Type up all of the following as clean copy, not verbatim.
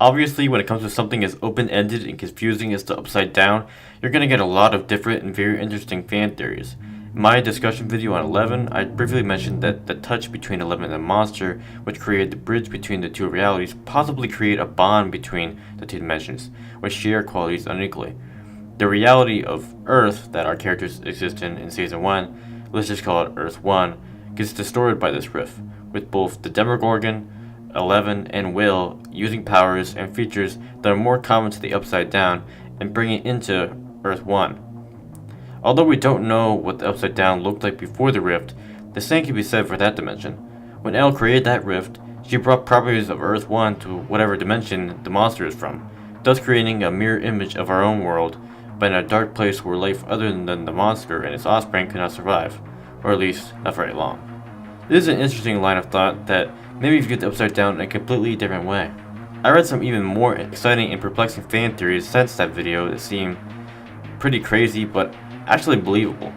Obviously, when it comes to something as open-ended and confusing as the Upside Down, you're going to get a lot of different and very interesting fan theories. In my discussion video on 11, I briefly mentioned that the touch between 11 and the monster, which created the bridge between the two realities, possibly create a bond between the two dimensions, which share qualities unequally. The reality of Earth that our characters exist in Season 1, let's just call it Earth 1, gets distorted by this rift, with both the Demogorgon, 11, and Will using powers and features that are more common to the Upside Down and bring it into Earth 1. Although we don't know what the Upside Down looked like before the rift, the same can be said for that dimension. When Elle created that rift, she brought properties of Earth 1 to whatever dimension the monster is from, thus creating a mirror image of our own world, but in a dark place where life other than the monster and its offspring could not survive, or at least not very long. This is an interesting line of thought that maybe view the Upside Down in a completely different way. I read some even more exciting and perplexing fan theories since that video that seem pretty crazy but actually believable.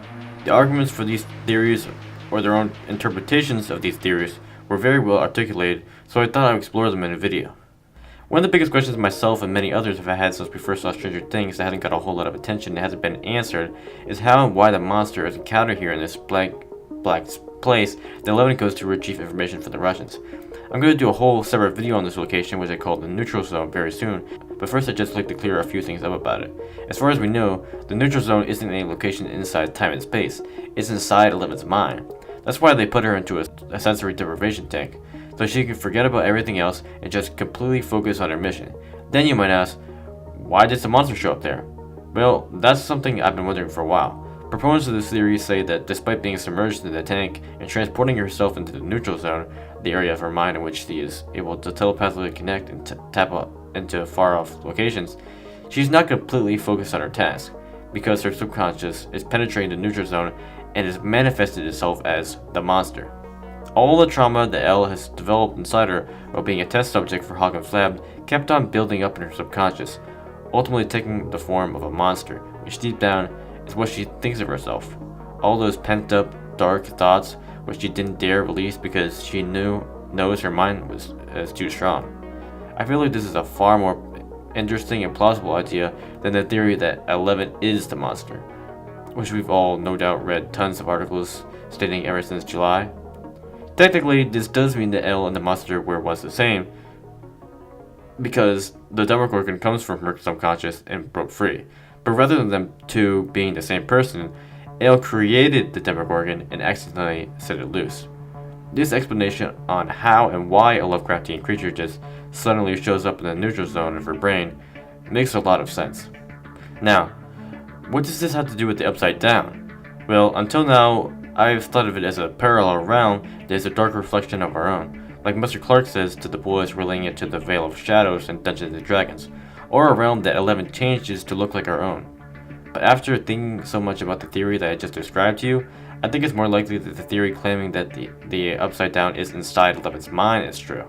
The arguments for these theories, or their own interpretations of these theories, were very well articulated, so I thought I would explore them in a video. One of the biggest questions myself and many others have had since we first saw Stranger Things that hasn't got a whole lot of attention and hasn't been answered is how and why the monster is encountered here in this black place that 11 goes to retrieve information from the Russians. I'm going to do a whole separate video on this location, which I call the neutral zone, very soon, but first I'd just like to clear a few things up about it. As far as we know, the neutral zone isn't a location inside time and space, it's inside 11's mind. That's why they put her into a sensory deprivation tank, so she can forget about everything else and just completely focus on her mission. Then you might ask, why did the monster show up there? Well, that's something I've been wondering for a while. Proponents of this theory say that despite being submerged in the tank and transporting herself into the neutral zone, the area of her mind in which she is able to telepathically connect and tap up into far-off locations, she's not completely focused on her task, because her subconscious is penetrating the neutral zone and has manifested itself as the monster. All the trauma that Elle has developed inside her while being a test subject for Hawk and Flab kept on building up in her subconscious, ultimately taking the form of a monster, which deep down is what she thinks of herself. All those pent-up, dark thoughts which she didn't dare release because she knows her mind was too strong. I feel like this is a far more interesting and plausible idea than the theory that 11 is the monster, which we've all no doubt read tons of articles stating ever since July. Technically, this does mean that Elle and the monster were once the same, because the Demogorgon comes from her subconscious and broke free. But rather than them two being the same person, Elle created the Demogorgon and accidentally set it loose. This explanation on how and why a Lovecraftian creature just suddenly shows up in the neutral zone of her brain makes a lot of sense. Now, what does this have to do with the Upside Down? Well, until now, I've thought of it as a parallel realm that is a dark reflection of our own, like Mr. Clark says to the boys relating it to the Veil of Shadows in Dungeons & Dragons, or a realm that 11 changes to look like our own. But after thinking so much about the theory that I just described to you, I think it's more likely that the theory claiming that the Upside Down is inside 11's mind is true.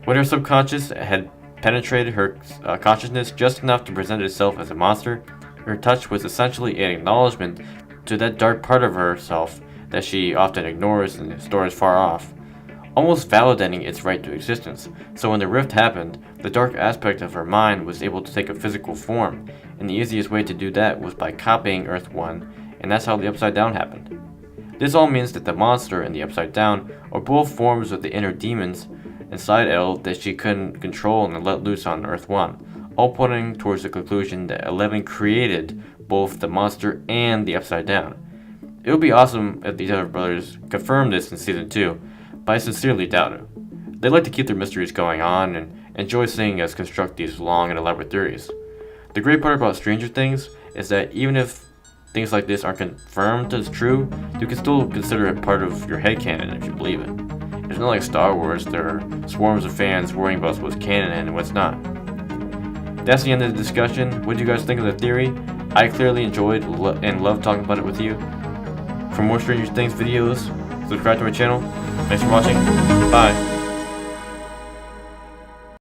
When her subconscious had penetrated her consciousness just enough to present itself as a monster, her touch was essentially an acknowledgement to that dark part of herself that she often ignores and stores far off, almost validating its right to existence. So when the rift happened, the dark aspect of her mind was able to take a physical form, and the easiest way to do that was by copying Earth 1, and that's how the Upside Down happened. This all means that the monster and the Upside Down are both forms of the inner demons inside Elle that she couldn't control and let loose on Earth 1, all pointing towards the conclusion that 11 created both the monster and the Upside Down. It would be awesome if these other brothers confirmed this in Season 2, but I sincerely doubt it. They like to keep their mysteries going on and enjoy seeing us construct these long and elaborate theories. The great part about Stranger Things is that even if things like this aren't confirmed as true, you can still consider it part of your headcanon if you believe it. It's not like Star Wars, there are swarms of fans worrying about what's canon and what's not. That's the end of the discussion. What do you guys think of the theory? I clearly enjoyed and loved talking about it with you. For more Stranger Things videos, subscribe to my channel. Thanks for watching. Bye.